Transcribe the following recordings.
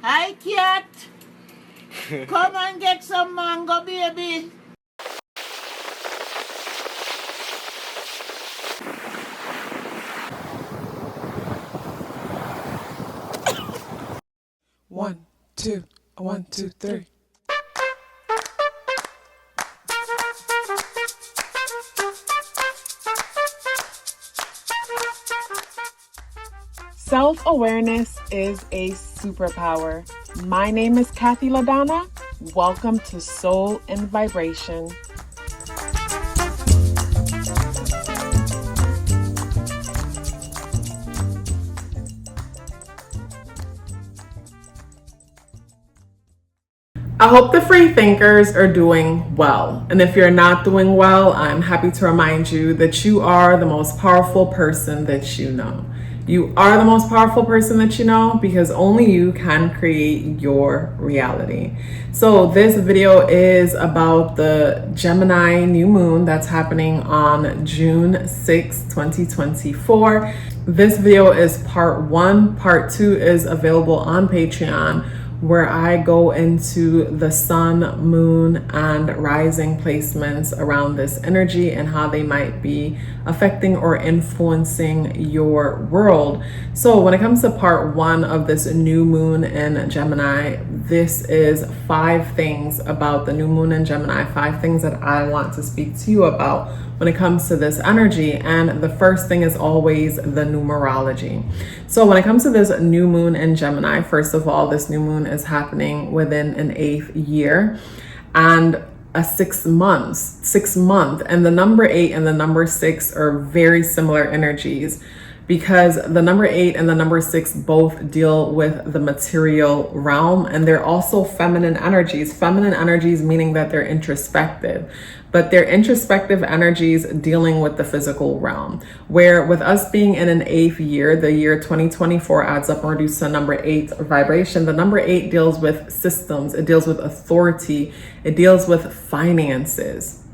Hi, cat. Come and get some mango, baby. One, two, 1, 2, 3. Self-awareness is a superpower. My name is KathyLaDonna. Welcome to Soul and Vibration. I hope the free thinkers are doing well. And if you're not doing well, I'm happy to remind you that you are the most powerful person that you know. You are the most powerful person that you know because only you can create your reality. So this video is about the Gemini new moon that's happening on June 6, 2024. This video is part 1. Part 2 is available on Patreon, where I go into the sun, moon, and rising placements around this energy and how they might be affecting or influencing your world. So when it comes to part 1 of this new moon in Gemini, this is 5 things about the new moon in Gemini, 5 things that I want to speak to you about when it comes to this energy. And the first thing is always the numerology. So when it comes to this new moon in Gemini, first of all, this new moon is happening within an 8th year and a 6 month, and the number 8 and the number 6 are very similar energies, because the number 8 and the number 6 both deal with the material realm, and they're also feminine energies. Feminine energies meaning that they're introspective, but they're introspective energies dealing with the physical realm. Where with us being in an 8th year, the year 2024 adds up and reduces to number 8 vibration. The number 8 deals with systems, it deals with authority, it deals with finances.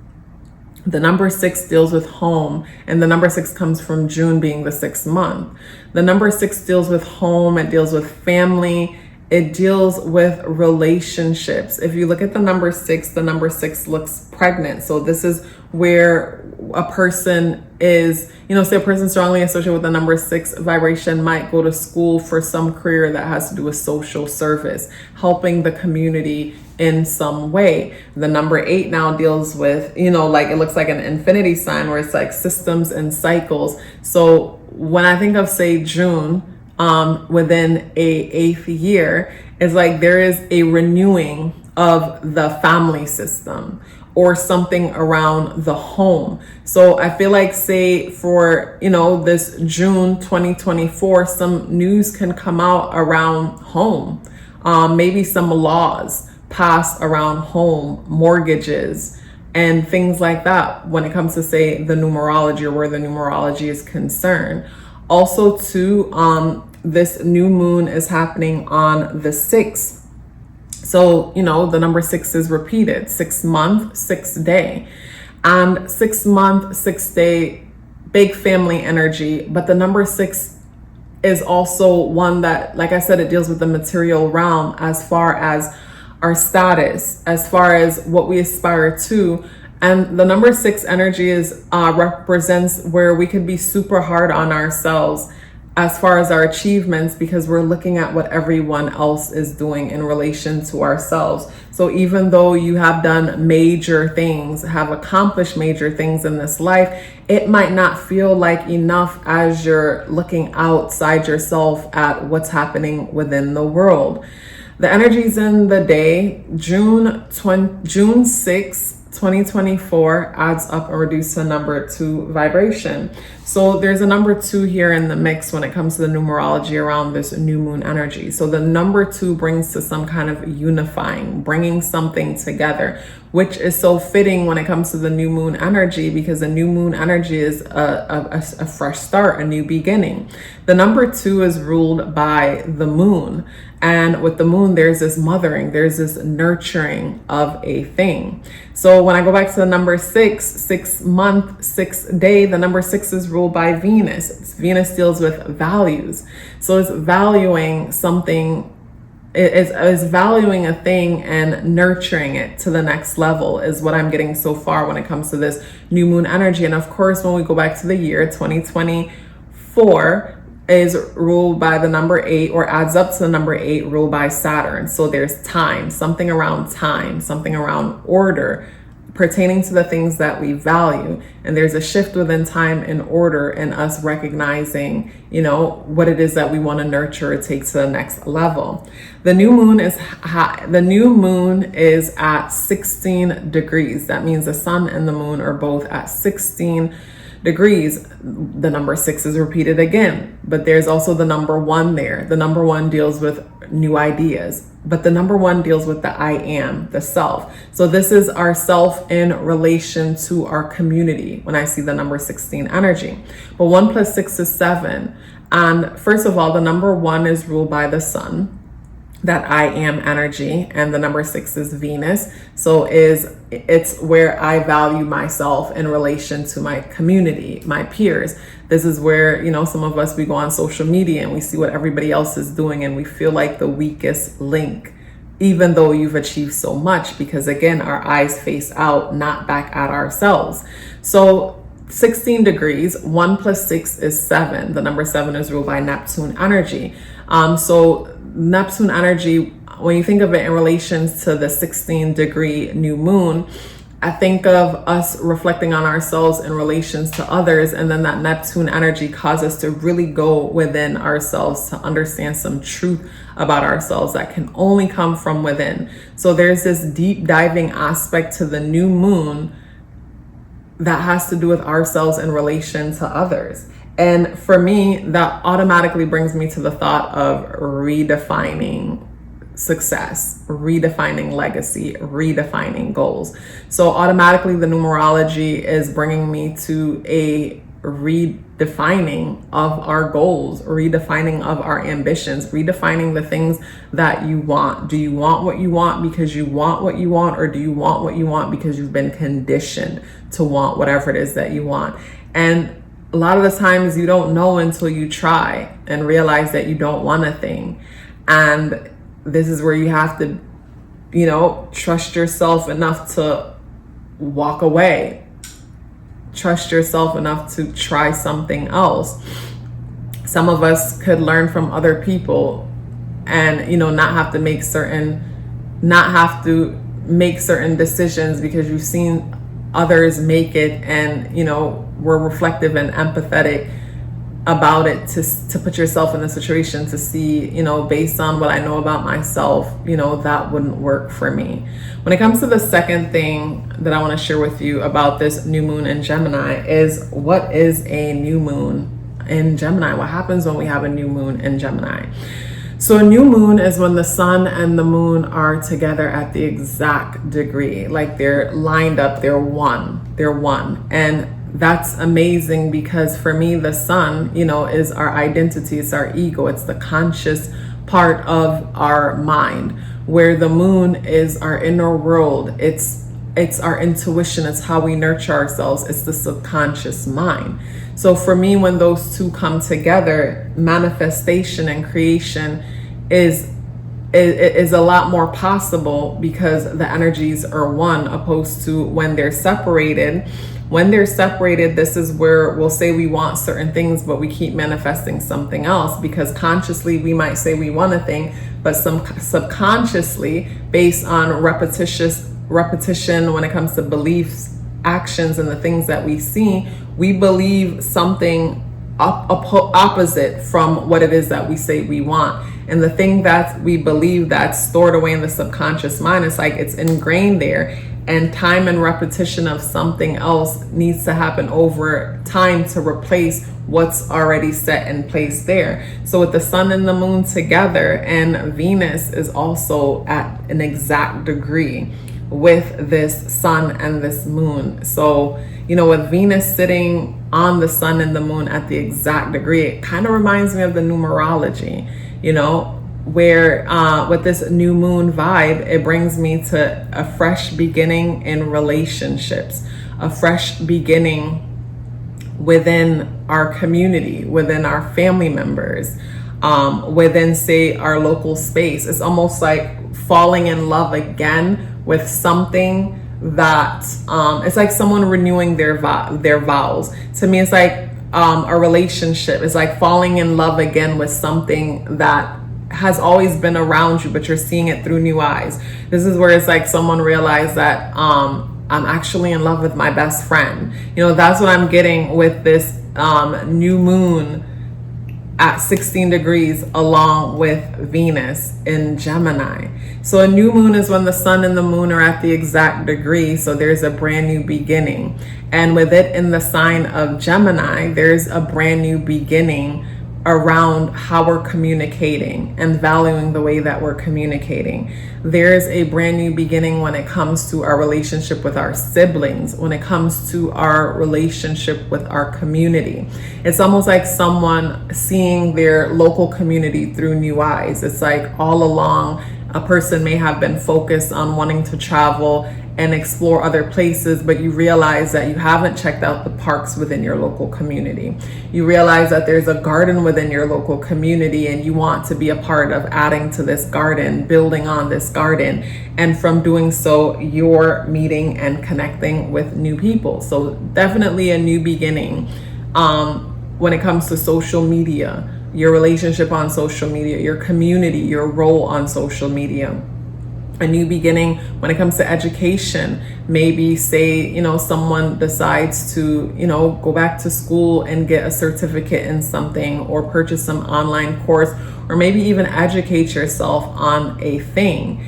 The number 6 deals with home, and the number 6 comes from June being the 6th month. The number 6 deals with home, it deals with family, it deals with relationships. If you look at the number 6, the number 6 looks pregnant. So this is where a person is, say a person strongly associated with the number 6 vibration might go to school for some career that has to do with social service, helping the community in some way. The number 8 now deals with, like it looks like an infinity sign where it's like systems and cycles. So when I think of, say, June, within a 8th year, is like there is a renewing of the family system or something around the home. So I feel like, say for, this June 2024, some news can come out around home, maybe some laws passed around home, mortgages, and things like that when it comes to, say, the numerology or where the numerology is concerned. Also, too, this new moon is happening on the 6th. So, the number 6 is repeated, 6 month, 6 day. And 6 month, 6 day, big family energy. But the number 6 is also one that, like I said, it deals with the material realm as far as our status, as far as what we aspire to. And the number 6 energy is represents where we could be super hard on ourselves as far as our achievements, because we're looking at what everyone else is doing in relation to ourselves. So even though you have done major things, have accomplished major things in this life, it might not feel like enough as you're looking outside yourself at what's happening within the world. The energies in the day, June 6, 2024 adds up and reduces to number 2 vibration. So there's a number 2 here in the mix when it comes to the numerology around this new moon energy. So the number 2 brings to some kind of unifying, bringing something together, which is so fitting when it comes to the new moon energy, because the new moon energy is a fresh start, a new beginning. The number 2 is ruled by the moon. And with the moon, there's this mothering, there's this nurturing of a thing. So when I go back to the number 6, 6 month, 6 day, the number 6 is ruled by Venus. Venus deals with values. So it's valuing something is valuing a thing and nurturing it to the next level is what I'm getting so far when it comes to this new moon energy. And of course, when we go back to the year 2024 is ruled by the number 8, or adds up to the number 8, ruled by Saturn. So there's time, something around order pertaining to the things that we value. And there's a shift within time and order, and us recognizing, what it is that we want to nurture or take to the next level. The new moon is at 16 degrees. That means the sun and the moon are both at 16 degrees. The number 6 is repeated again, but there's also the number 1 there. The number 1 deals with new ideas, but the number 1 deals with the I am, the self. So this is our self in relation to our community when I see the number 16 energy. But 1 plus 6 is 7. And first of all, the number 1 is ruled by the sun, that I am energy, and the number 6 is Venus. So it's where I value myself in relation to my community, my peers. This is where, some of us, we go on social media and we see what everybody else is doing, and we feel like the weakest link, even though you've achieved so much, because again, our eyes face out, not back at ourselves. So 16 degrees, 1 plus 6 is 7. The number 7 is ruled by Neptune energy. So Neptune energy, when you think of it in relation to the 16-degree new moon, I think of us reflecting on ourselves in relations to others, and then that Neptune energy causes us to really go within ourselves to understand some truth about ourselves that can only come from within. So there's this deep diving aspect to the new moon that has to do with ourselves in relation to others. And for me, that automatically brings me to the thought of redefining success, redefining legacy, redefining goals. So automatically the numerology is bringing me to a redefining of our goals, redefining of our ambitions, redefining the things that you want. Do you want what you want because you want what you want, or do you want what you want because you've been conditioned to want whatever it is that you want? And a lot of the times you don't know until you try and realize that you don't want a thing. And this is where you have to, trust yourself enough to walk away. Trust yourself enough to try something else. Some of us could learn from other people and, not have to make certain decisions because you've seen others make it, and, we're reflective and empathetic about it to put yourself in a situation to see, based on what I know about myself, that wouldn't work for me. When it comes to the second thing that I want to share with you about this new moon in Gemini is, what is a new moon in Gemini? What happens when we have a new moon in Gemini? So a new moon is when the sun and the moon are together at the exact degree, like they're lined up, they're one. And that's amazing because for me, the sun, is our identity, it's our ego, it's the conscious part of our mind, where the moon is our inner world. It's our intuition, it's how we nurture ourselves, it's the subconscious mind. So for me, when those two come together, manifestation and creation is a lot more possible because the energies are one, opposed to when they're separated. When they're separated, this is where we'll say we want certain things, but we keep manifesting something else, because consciously we might say we want a thing, but subconsciously, based on repetition when it comes to beliefs, actions, and the things that we see, we believe something opposite from what it is that we say we want. And the thing that we believe that's stored away in the subconscious mind, it's like it's ingrained there, and time and repetition of something else needs to happen over time to replace what's already set in place there. So with the sun and the moon together, and Venus is also at an exact degree with this sun and this moon. So, with Venus sitting on the sun and the moon at the exact degree, it kind of reminds me of the numerology, where with this new moon vibe, it brings me to a fresh beginning in relationships, a fresh beginning within our community, within our family members, within, say, our local space. It's almost like falling in love again with something that it's like someone renewing their vows. To me, it's like a relationship. It's like falling in love again with something that has always been around you, but you're seeing it through new eyes. This is where it's like someone realized that I'm actually in love with my best friend. You know, that's what I'm getting with this new moon at 16 degrees along with Venus in Gemini. So a new moon is when the sun and the moon are at the exact degree. So there's a brand new beginning. And with it in the sign of Gemini, there's a brand new beginning around how we're communicating and valuing the way that we're communicating. There's a brand new beginning when it comes to our relationship with our siblings, when it comes to our relationship with our community. It's almost like someone seeing their local community through new eyes. It's like all along, a person may have been focused on wanting to travel and explore other places, but you realize that you haven't checked out the parks within your local community. You realize that there's a garden within your local community and you want to be a part of adding to this garden, building on this garden. And from doing so, you're meeting and connecting with new people. So definitely a new beginning. When it comes to social media, your relationship on social media, your community, your role on social media. A new beginning when it comes to education. Maybe say, you know, someone decides to, you know, go back to school and get a certificate in something, or purchase some online course, or maybe even educate yourself on a thing.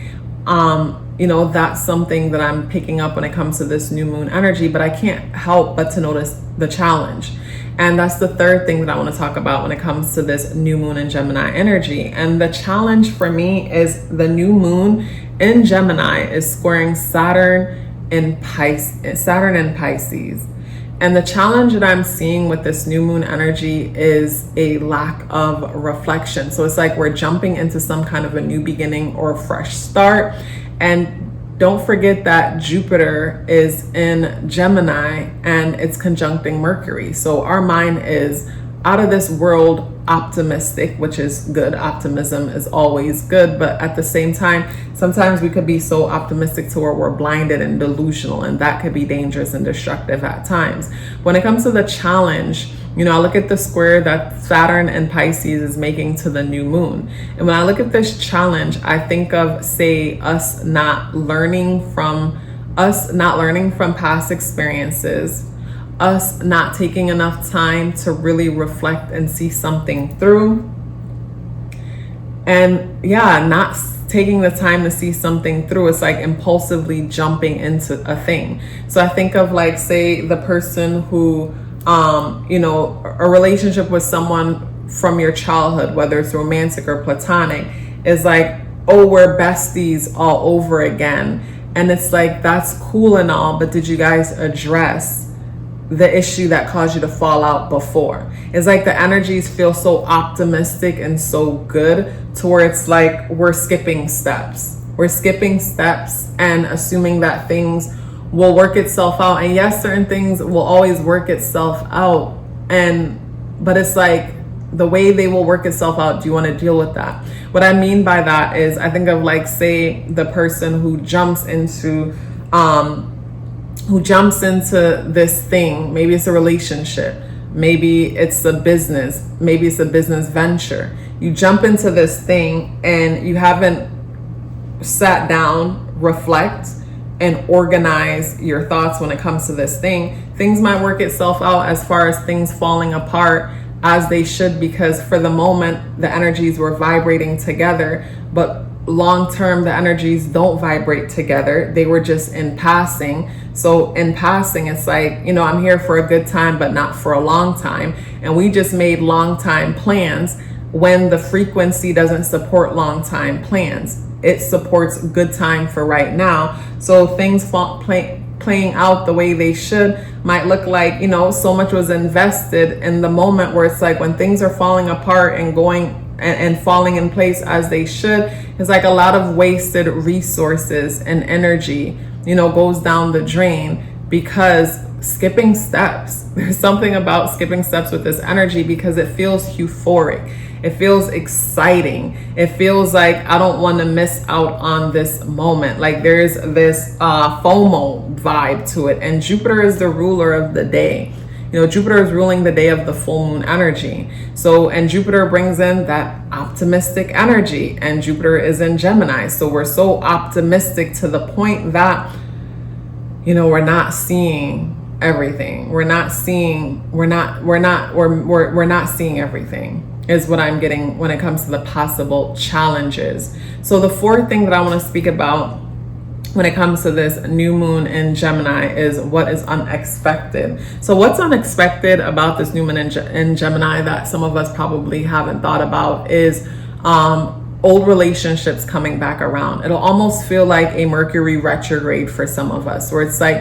You know, that's something that I'm picking up when it comes to this new moon energy, but I can't help but to notice the challenge. And that's the third thing that I want to talk about when it comes to this new moon in Gemini energy. And the challenge for me is the new moon in Gemini is squaring Saturn in Pisces. And the challenge that I'm seeing with this new moon energy is a lack of reflection. So it's like we're jumping into some kind of a new beginning or a fresh start. And don't forget that Jupiter is in Gemini and it's conjuncting Mercury. So our mind is out of this world optimistic, which is good. Optimism is always good. But at the same time, sometimes we could be so optimistic to where we're blinded and delusional, and that could be dangerous and destructive at times. When it comes to the challenge, you know, I look at the square that Saturn and Pisces is making to the new moon. And when I look at this challenge, I think of, say, us not learning from past experiences, us not taking enough time to really reflect and see something through. And yeah, not taking the time to see something through. It's like impulsively jumping into a thing. So I think of, like, say, the person who, you know, a relationship with someone from your childhood, whether it's romantic or platonic, is like, oh, we're besties all over again. And it's like, that's cool and all, but did you guys address the issue that caused you to fall out before? It's like the energies feel so optimistic and so good to where it's like we're skipping steps. We're skipping steps and assuming that things will work itself out. And yes, certain things will always work itself out. But it's like the way they will work itself out, do you want to deal with that? What I mean by that is, I think of, like, say, the person who jumps into this thing. Maybe it's a relationship, maybe it's a business, maybe it's a business venture. You jump into this thing and you haven't sat down, reflect, and organize your thoughts when it comes to this thing. Things might work itself out as far as things falling apart as they should, because for the moment the energies were vibrating together, but long term the energies don't vibrate together. They were just in passing. So in passing, it's like, you know, I'm here for a good time but not for a long time. And we just made long time plans when the frequency doesn't support long time plans. It supports good time for right now. So things playing out the way they should might look like, you know, so much was invested in the moment, where it's like when things are falling apart and going and falling in place as they should, it's like a lot of wasted resources and energy, you know, goes down the drain because skipping steps. There's something about skipping steps with this energy because it feels euphoric. It feels exciting. It feels like I don't want to miss out on this moment. Like there's this FOMO vibe to it. And Jupiter is the ruler of the day. You know, Jupiter is ruling the day of the full moon energy. So, and Jupiter brings in that optimistic energy, and Jupiter is in Gemini. So we're so optimistic to the point that, you know, we're not seeing everything. We're not seeing everything is what I'm getting when it comes to the possible challenges. So the fourth thing that I want to speak about when it comes to this new moon in Gemini is what is unexpected. So what's unexpected about this new moon in Gemini that some of us probably haven't thought about is old relationships coming back around. It'll almost feel like a Mercury retrograde for some of us, where it's like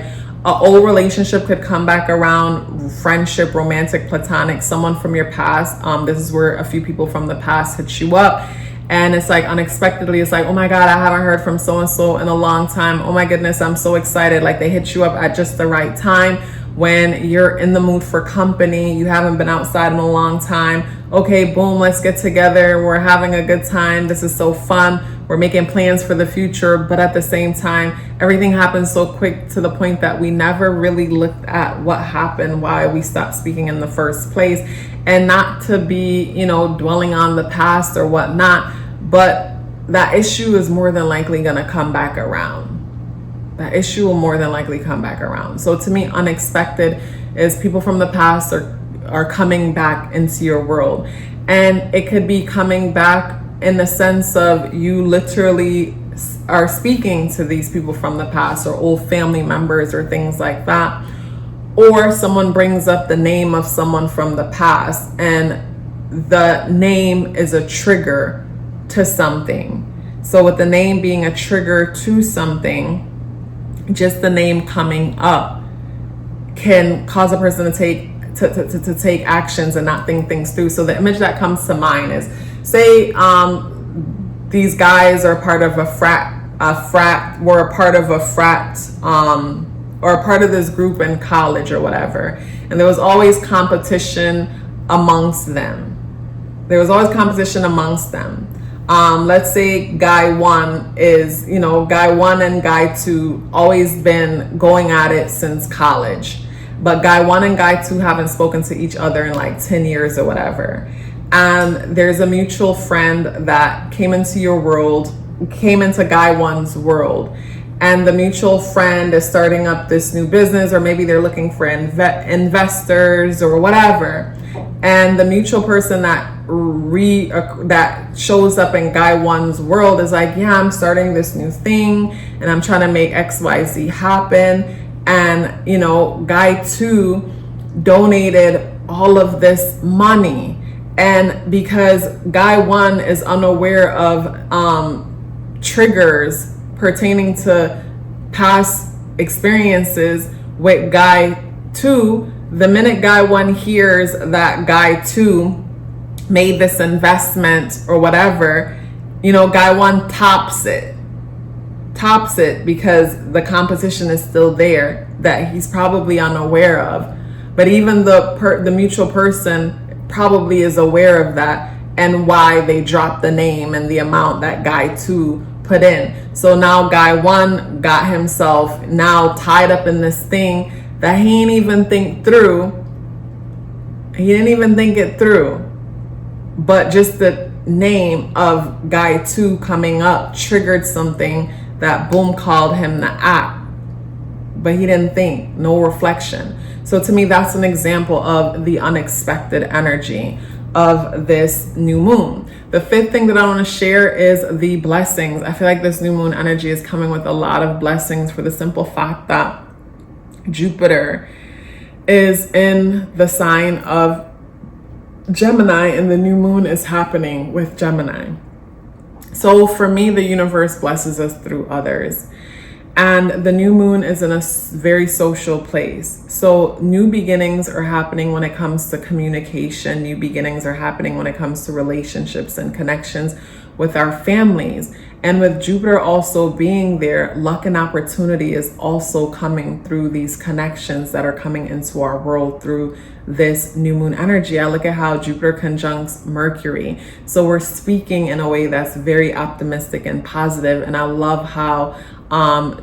an old relationship could come back around, friendship, romantic, platonic, someone from your past. This is where a few people from the past hit you up. And it's like unexpectedly, it's like, oh my God, I haven't heard from so-and-so in a long time. Oh my goodness, I'm so excited. Like they hit you up at just the right time when you're in the mood for company. You haven't been outside in a long time. Okay, boom, let's get together. We're having a good time. This is so fun. We're making plans for the future. But at the same time, everything happens so quick to the point that we never really looked at what happened, why we stopped speaking in the first place. And not to be, you know, dwelling on the past or whatnot, but that issue is more than likely going to come back around. That issue will more than likely come back around. So to me, unexpected is people from the past are coming back into your world. And it could be coming back in the sense of you literally are speaking to these people from the past or old family members or things like that. Or someone brings up the name of someone from the past, and the name is a trigger to something. So with the name being a trigger to something, just the name coming up can cause a person to take actions and not think things through. So the image that comes to mind is, say these guys are part of a frat, were a part of a frat, or a part of this group in college or whatever. And there was always competition amongst them. Let's say guy one is, you know, guy one and guy two always been going at it since college. But guy one and guy two haven't spoken to each other in like 10 years or whatever. And there's a mutual friend that came into your world, came into guy one's world. And the mutual friend is starting up this new business, or maybe they're looking for investors or whatever. And the mutual person that shows up in guy one's world is like, yeah, I'm starting this new thing and I'm trying to make XYZ happen. And, you know, guy two donated all of this money. And because guy one is unaware of triggers pertaining to past experiences with guy two, the minute guy one hears that guy two made this investment or whatever, you know, guy one tops it because the competition is still there that he's probably unaware of. But even the mutual person probably is aware of that and why they dropped the name and the amount that guy two put in. So now guy one got himself now tied up in this thing that he didn't even think through. He didn't even think it through. But just the name of guy two coming up triggered something that boom called him to act. But he didn't think, no reflection. So to me, that's an example of the unexpected energy of this new moon. The fifth thing that I want to share is the blessings. I feel like this new moon energy is coming with a lot of blessings for the simple fact that Jupiter is in the sign of Gemini and the new moon is happening with Gemini. So for me, the universe blesses us through others. And the new moon is in a very social place. So new beginnings are happening when it comes to communication. New beginnings are happening when it comes to relationships and connections with our families. And with Jupiter also being there, luck and opportunity is also coming through these connections that are coming into our world through this new moon energy. I look at how Jupiter conjuncts Mercury. So we're speaking in a way that's very optimistic and positive. And I love how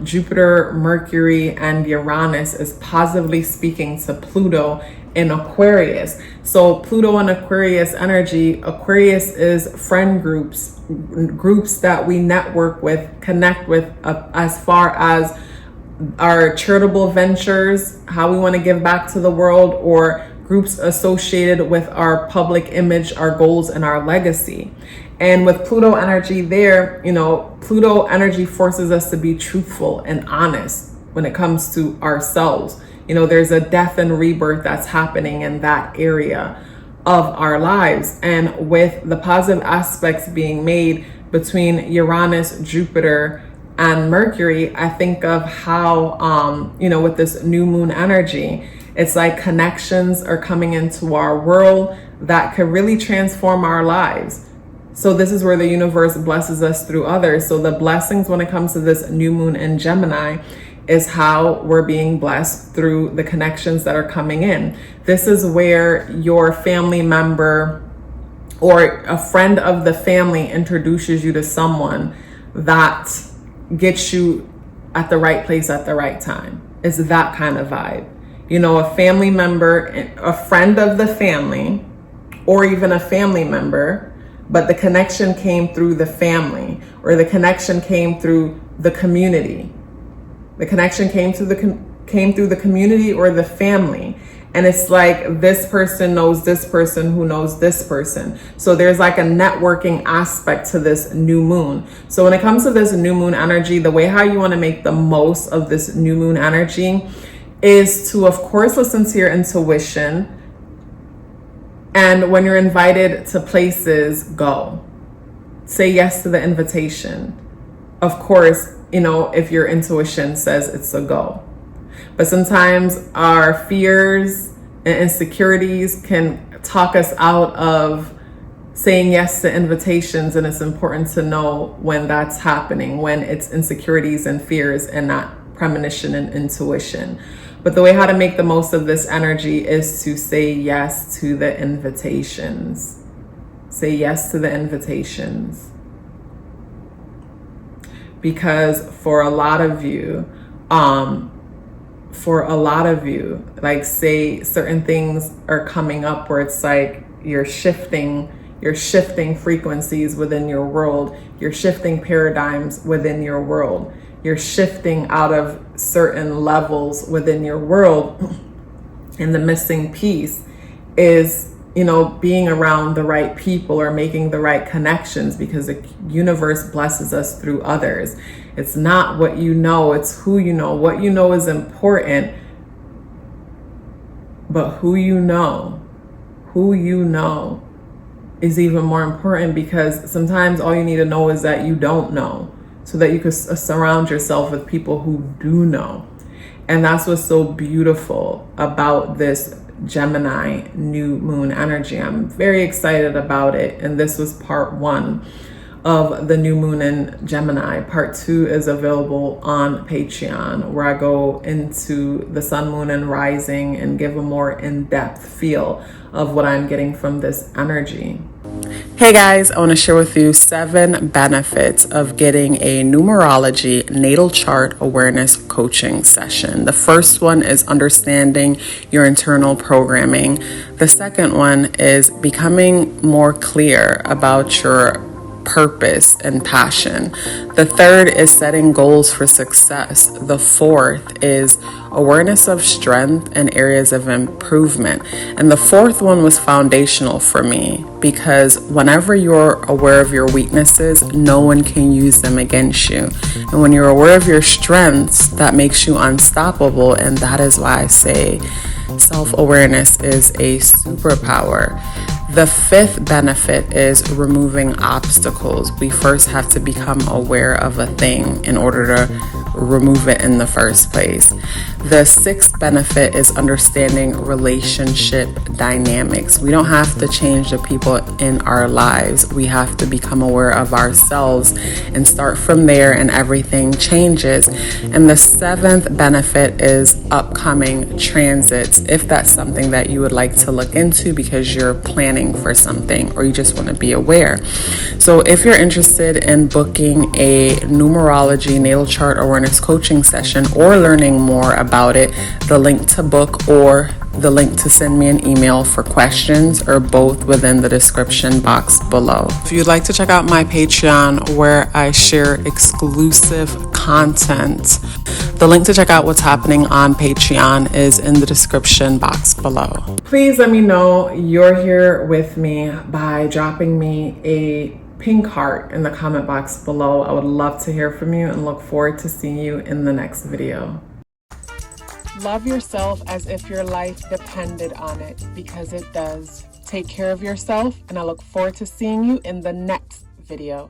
Jupiter, Mercury, and Uranus is positively speaking to Pluto in Aquarius. So Pluto and Aquarius energy, Aquarius is friend groups that we network with, connect with, as far as our charitable ventures, how we want to give back to the world, or groups associated with our public image, our goals, and our legacy. And with Pluto energy there, you know, Pluto energy forces us to be truthful and honest when it comes to ourselves. You know, there's a death and rebirth that's happening in that area of our lives. And with the positive aspects being made between Uranus, Jupiter, and Mercury, I think of how, you know, with this new moon energy, it's like connections are coming into our world that could really transform our lives. So this is where the universe blesses us through others. So the blessings when it comes to this new moon in Gemini is how we're being blessed through the connections that are coming in. This is where your family member or a friend of the family introduces you to someone that gets you at the right place at the right time. It's that kind of vibe. You know, a family member, a friend of the family, or even a family member, but the connection came through the family, or the connection came through the community. The connection came through the community or the family. And it's like this person knows this person who knows this person. So there's like a networking aspect to this new moon. So when it comes to this new moon energy, the way how you want to make the most of this new moon energy is to, of course, listen to your intuition. And when you're invited to places, go. Say yes to the invitation. Of course, you know, if your intuition says it's a go. But sometimes our fears and insecurities can talk us out of saying yes to invitations. And it's important to know when that's happening, when it's insecurities and fears and not premonition and intuition. But the way how to make the most of this energy is to say yes to the invitations. Say yes to the invitations. Because for a lot of you, like say certain things are coming up where it's like you're shifting frequencies within your world. You're shifting paradigms within your world. You're shifting out of certain levels within your world. And the missing piece is, you know, being around the right people or making the right connections, because the universe blesses us through others. It's not what you know, it's who you know. What you know is important, but who you know is even more important, because sometimes all you need to know is that you don't know, so that you can surround yourself with people who do know. And that's what's so beautiful about this Gemini new moon energy. I'm very excited about it. And this was part 1 of the new moon in Gemini. Part 2 is available on Patreon, where I go into the sun, moon, and rising and give a more in-depth feel of what I'm getting from this energy. Hey guys, I want to share with you 7 benefits of getting a numerology natal chart awareness coaching session. The first one is understanding your internal programming. The second one is becoming more clear about your purpose and passion. The third is setting goals for success. The fourth is awareness of strength and areas of improvement. And the fourth one was foundational for me, because whenever you're aware of your weaknesses, no one can use them against you. And when you're aware of your strengths, that makes you unstoppable. And that is why I say self-awareness is a superpower. The 5th benefit is removing obstacles. We first have to become aware of a thing in order to remove it in the first place. The sixth benefit is understanding relationship dynamics. We don't have to change the people in our lives. We have to become aware of ourselves and start from there, and everything changes. And the seventh benefit is upcoming transits, if that's something that you would like to look into because you're planning for something or you just want to be aware. So if you're interested in booking a numerology natal chart awareness coaching session or learning more about it, the link to book or the link to send me an email for questions are both within the description box below. If you'd like to check out my Patreon where I share exclusive content, the link to check out what's happening on Patreon is in the description box below. Please let me know you're here with me by dropping me a pink heart in the comment box below. I would love to hear from you and look forward to seeing you in the next video. Love yourself as if your life depended on it, because it does. Take care of yourself, and I look forward to seeing you in the next video.